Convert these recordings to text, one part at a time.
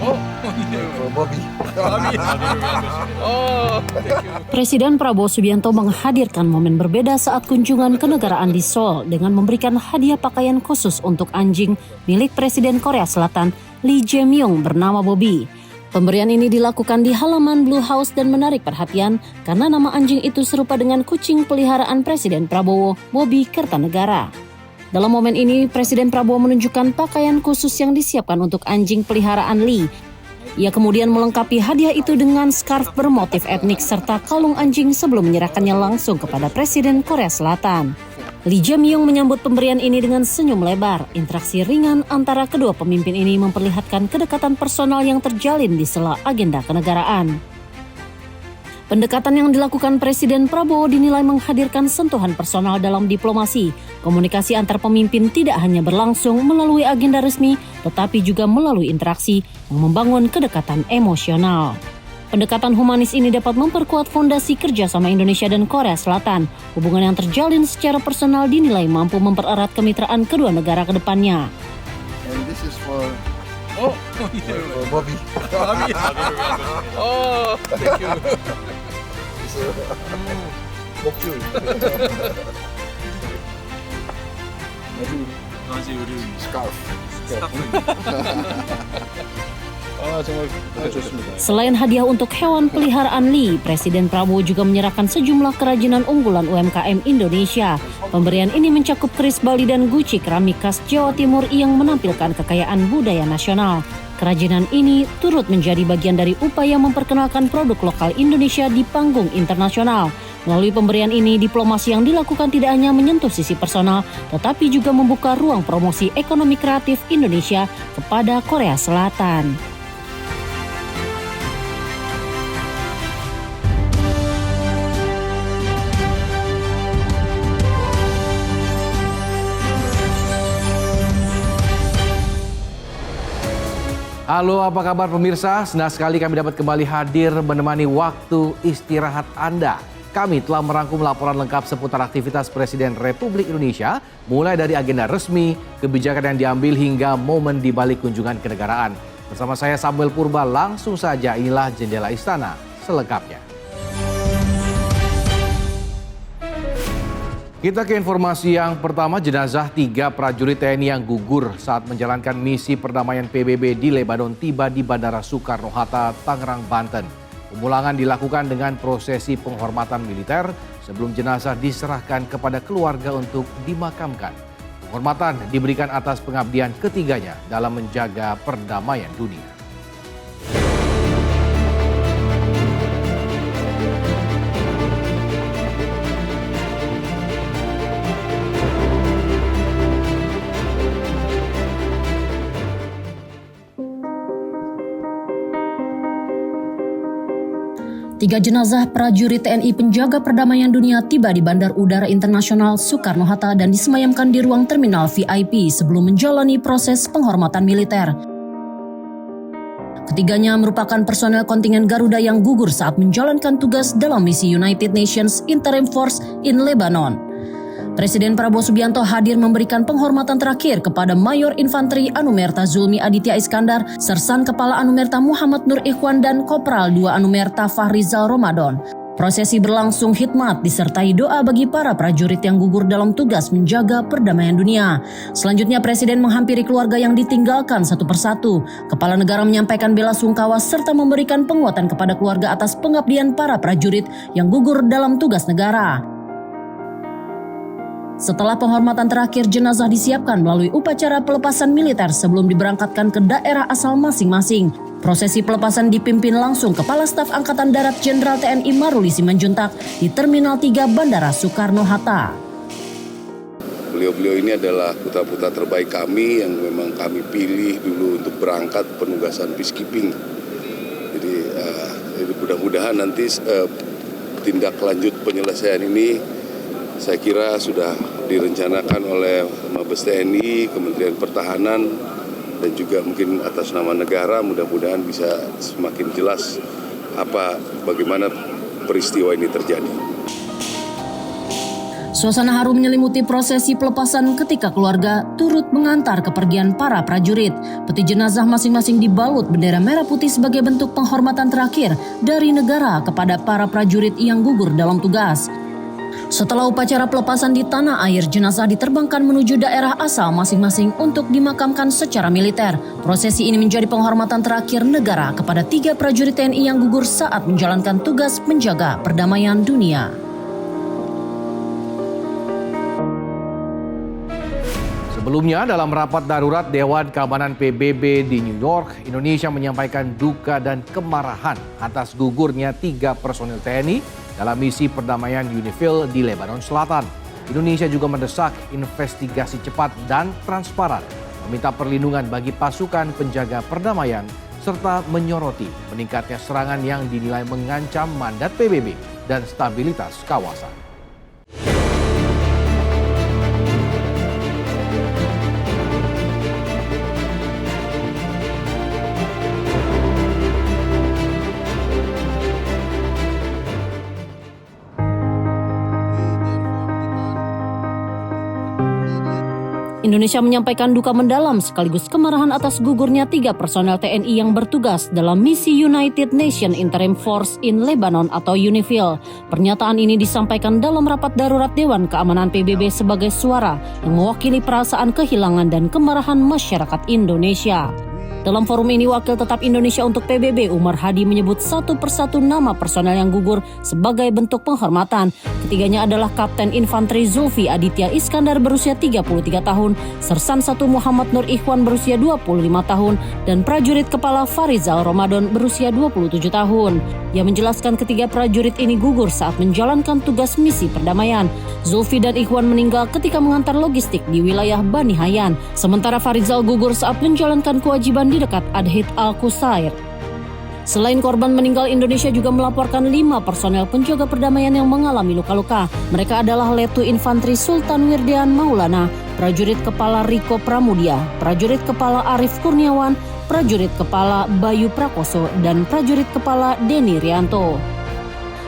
Oh, iya. Bobby. Oh, thank you. Presiden Prabowo Subianto menghadirkan momen berbeda saat kunjungan kenegaraan di Seoul dengan memberikan hadiah pakaian khusus untuk anjing milik Presiden Korea Selatan Lee Jae-myung bernama Bobby. Pemberian ini dilakukan di halaman Blue House dan menarik perhatian karena nama anjing itu serupa dengan kucing peliharaan Presiden Prabowo, Bobby Kertanegara. Dalam momen ini, Presiden Prabowo menunjukkan pakaian khusus yang disiapkan untuk anjing peliharaan Lee. Ia kemudian melengkapi hadiah itu dengan scarf bermotif etnik serta kalung anjing sebelum menyerahkannya langsung kepada Presiden Korea Selatan. Lee Jae-myung menyambut pemberian ini dengan senyum lebar. Interaksi ringan antara kedua pemimpin ini memperlihatkan kedekatan personal yang terjalin di sela agenda kenegaraan. Pendekatan yang dilakukan Presiden Prabowo dinilai menghadirkan sentuhan personal dalam diplomasi. Komunikasi antar pemimpin tidak hanya berlangsung melalui agenda resmi, tetapi juga melalui interaksi yang membangun kedekatan emosional. Pendekatan humanis ini dapat memperkuat fondasi kerjasama Indonesia dan Korea Selatan. Hubungan yang terjalin secara personal dinilai mampu mempererat kemitraan kedua negara ke depannya. And this is for Iya. Bobby. Oh, thank you. 목줄. 아직 우리 스카프. 정말 좋습니다. Selain hadiah untuk hewan peliharaan Lee, Presiden Prabowo juga menyerahkan sejumlah kerajinan unggulan UMKM Indonesia. Pemberian ini mencakup keris Bali dan guci keramik khas Jawa Timur yang menampilkan kekayaan budaya nasional. Kerajinan ini turut menjadi bagian dari upaya memperkenalkan produk lokal Indonesia di panggung internasional. Melalui pemberian ini, diplomasi yang dilakukan tidak hanya menyentuh sisi personal, tetapi juga membuka ruang promosi ekonomi kreatif Indonesia kepada Korea Selatan. Halo, apa kabar pemirsa? Senang sekali kami dapat kembali hadir menemani waktu istirahat Anda. Kami telah merangkum laporan lengkap seputar aktivitas Presiden Republik Indonesia, mulai dari agenda resmi, kebijakan yang diambil hingga momen di balik kunjungan kenegaraan. Bersama saya Samuel Purba, langsung saja inilah Jendela Istana selengkapnya. Kita ke informasi yang pertama, jenazah 3 prajurit TNI yang gugur saat menjalankan misi perdamaian PBB di Lebanon tiba di Bandara Soekarno-Hatta, Tangerang, Banten. Pemulangan dilakukan dengan prosesi penghormatan militer sebelum jenazah diserahkan kepada keluarga untuk dimakamkan. Penghormatan diberikan atas pengabdian ketiganya dalam menjaga perdamaian dunia. Tiga jenazah prajurit TNI penjaga perdamaian dunia tiba di Bandar Udara Internasional Soekarno-Hatta dan disemayamkan di ruang terminal VIP sebelum menjalani proses penghormatan militer. Ketiganya merupakan personel kontingen Garuda yang gugur saat menjalankan tugas dalam misi United Nations Interim Force in Lebanon. Presiden Prabowo Subianto hadir memberikan penghormatan terakhir kepada Mayor Infanteri Anumerta Zulmi Aditya Iskandar, Sersan Kepala Anumerta Muhammad Nur Ikhwan, dan Kopral 2 Anumerta Fahrizal Ramadan. Prosesi berlangsung hikmat disertai doa bagi para prajurit yang gugur dalam tugas menjaga perdamaian dunia. Selanjutnya Presiden menghampiri keluarga yang ditinggalkan satu persatu. Kepala negara menyampaikan bela sungkawa serta memberikan penguatan kepada keluarga atas pengabdian para prajurit yang gugur dalam tugas negara. Setelah penghormatan terakhir, jenazah disiapkan melalui upacara pelepasan militer sebelum diberangkatkan ke daerah asal masing-masing. Prosesi pelepasan dipimpin langsung Kepala Staf Angkatan Darat Jenderal TNI Maruli Simanjuntak di Terminal 3 Bandara Soekarno-Hatta. Beliau-beliau ini adalah putra-putra terbaik kami yang memang kami pilih dulu untuk berangkat penugasan peacekeeping. Jadi mudah-mudahan nanti tindak lanjut penyelesaian ini saya kira sudah direncanakan oleh Mabes TNI, Kementerian Pertahanan, dan juga mungkin atas nama negara. Mudah-mudahan bisa semakin jelas bagaimana peristiwa ini terjadi. Suasana haru menyelimuti prosesi pelepasan ketika keluarga turut mengantar kepergian para prajurit. Peti jenazah masing-masing dibalut bendera merah putih sebagai bentuk penghormatan terakhir dari negara kepada para prajurit yang gugur dalam tugas. Setelah upacara pelepasan di tanah air, jenazah diterbangkan menuju daerah asal masing-masing untuk dimakamkan secara militer. Prosesi ini menjadi penghormatan terakhir negara kepada 3 prajurit TNI yang gugur saat menjalankan tugas menjaga perdamaian dunia. Sebelumnya, dalam rapat darurat Dewan Keamanan PBB di New York, Indonesia menyampaikan duka dan kemarahan atas gugurnya 3 personil TNI dalam misi perdamaian UNIFIL di Lebanon Selatan. Indonesia juga mendesak investigasi cepat dan transparan, meminta perlindungan bagi pasukan penjaga perdamaian, serta menyoroti meningkatnya serangan yang dinilai mengancam mandat PBB dan stabilitas kawasan. Indonesia menyampaikan duka mendalam sekaligus kemarahan atas gugurnya 3 personel TNI yang bertugas dalam misi United Nations Interim Force in Lebanon atau UNIFIL. Pernyataan ini disampaikan dalam rapat darurat Dewan Keamanan PBB sebagai suara yang mewakili perasaan kehilangan dan kemarahan masyarakat Indonesia. Dalam forum ini, Wakil Tetap Indonesia untuk PBB Umar Hadi menyebut satu persatu nama personel yang gugur sebagai bentuk penghormatan. Ketiganya adalah Kapten Infanteri Zulfi Aditya Iskandar berusia 33 tahun, Sersan 1 Muhammad Nur Ikhwan berusia 25 tahun, dan prajurit kepala Farizal Ramadan berusia 27 tahun. Ia menjelaskan ketiga prajurit ini gugur saat menjalankan tugas misi perdamaian. Zulfi dan Ikhwan meninggal ketika mengantar logistik di wilayah Bani Hayan, sementara Farizal gugur saat menjalankan kewajiban di dekat Adhid Al-Qusair. Selain korban meninggal, Indonesia juga melaporkan 5 personel penjaga perdamaian yang mengalami luka-luka. Mereka adalah Letu Infanteri Sultan Wirdian Maulana, prajurit kepala Riko Pramudia, prajurit kepala Arif Kurniawan, prajurit kepala Bayu Prakoso, dan prajurit kepala Denny Rianto.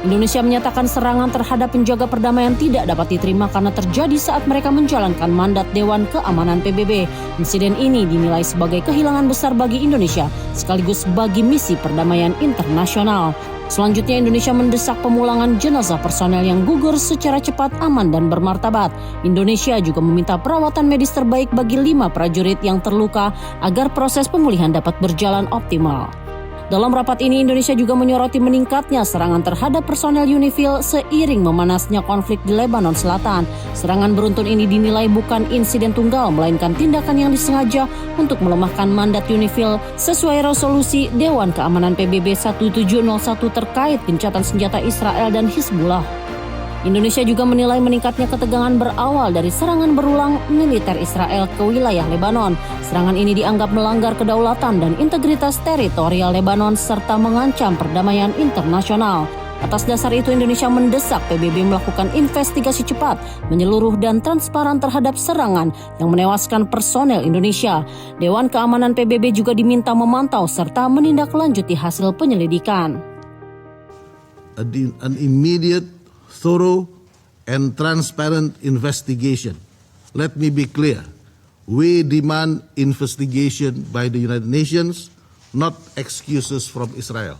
Indonesia menyatakan serangan terhadap penjaga perdamaian tidak dapat diterima karena terjadi saat mereka menjalankan mandat Dewan Keamanan PBB. Insiden ini dinilai sebagai kehilangan besar bagi Indonesia sekaligus bagi misi perdamaian internasional. Selanjutnya, Indonesia mendesak pemulangan jenazah personel yang gugur secara cepat, aman, dan bermartabat. Indonesia juga meminta perawatan medis terbaik bagi 5 prajurit yang terluka agar proses pemulihan dapat berjalan optimal. Dalam rapat ini, Indonesia juga menyoroti meningkatnya serangan terhadap personel UNIFIL seiring memanasnya konflik di Lebanon Selatan. Serangan beruntun ini dinilai bukan insiden tunggal, melainkan tindakan yang disengaja untuk melemahkan mandat UNIFIL sesuai resolusi Dewan Keamanan PBB 1701 terkait gencatan senjata Israel dan Hizbullah. Indonesia juga menilai meningkatnya ketegangan berawal dari serangan berulang militer Israel ke wilayah Lebanon. Serangan ini dianggap melanggar kedaulatan dan integritas teritorial Lebanon serta mengancam perdamaian internasional. Atas dasar itu, Indonesia mendesak PBB melakukan investigasi cepat, menyeluruh dan transparan terhadap serangan yang menewaskan personel Indonesia. Dewan Keamanan PBB juga diminta memantau serta menindaklanjuti hasil penyelidikan. An immediate, thorough and transparent investigation. Let me be clear. We demand investigation by the United Nations, not excuses from Israel.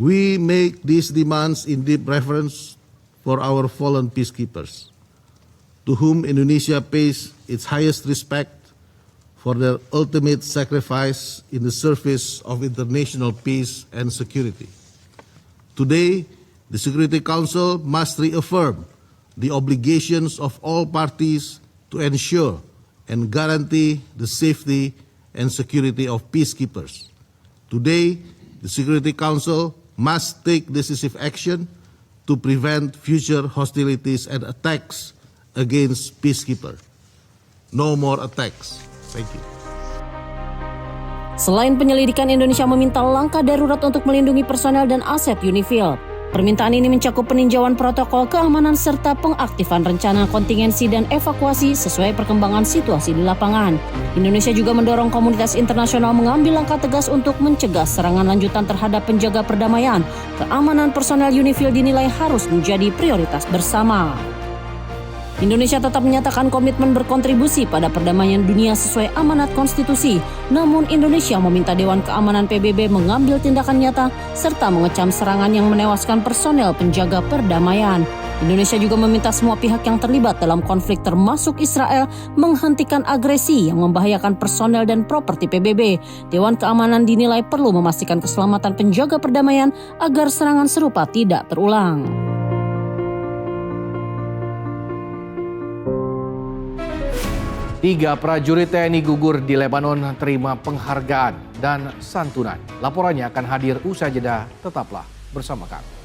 We make these demands in deep reverence for our fallen peacekeepers, to whom Indonesia pays its highest respect for their ultimate sacrifice in the service of international peace and security. Today, the Security Council must reaffirm the obligations of all parties to ensure and guarantee the safety and security of peacekeepers. Today, the Security Council must take decisive action to prevent future hostilities and attacks against peacekeepers. No more attacks. Thank you. Selain penyelidikan, Indonesia meminta langkah darurat untuk melindungi personel dan aset UNIFIL. Permintaan ini mencakup peninjauan protokol keamanan serta pengaktifan rencana kontingensi dan evakuasi sesuai perkembangan situasi di lapangan. Indonesia juga mendorong komunitas internasional mengambil langkah tegas untuk mencegah serangan lanjutan terhadap penjaga perdamaian. Keamanan personel UNIFIL dinilai harus menjadi prioritas bersama. Indonesia tetap menyatakan komitmen berkontribusi pada perdamaian dunia sesuai amanat konstitusi. Namun Indonesia meminta Dewan Keamanan PBB mengambil tindakan nyata serta mengecam serangan yang menewaskan personel penjaga perdamaian. Indonesia juga meminta semua pihak yang terlibat dalam konflik termasuk Israel menghentikan agresi yang membahayakan personel dan properti PBB. Dewan Keamanan dinilai perlu memastikan keselamatan penjaga perdamaian agar serangan serupa tidak terulang. Tiga prajurit TNI gugur di Lebanon terima penghargaan dan santunan. Laporannya akan hadir usai jeda, tetaplah bersama kami.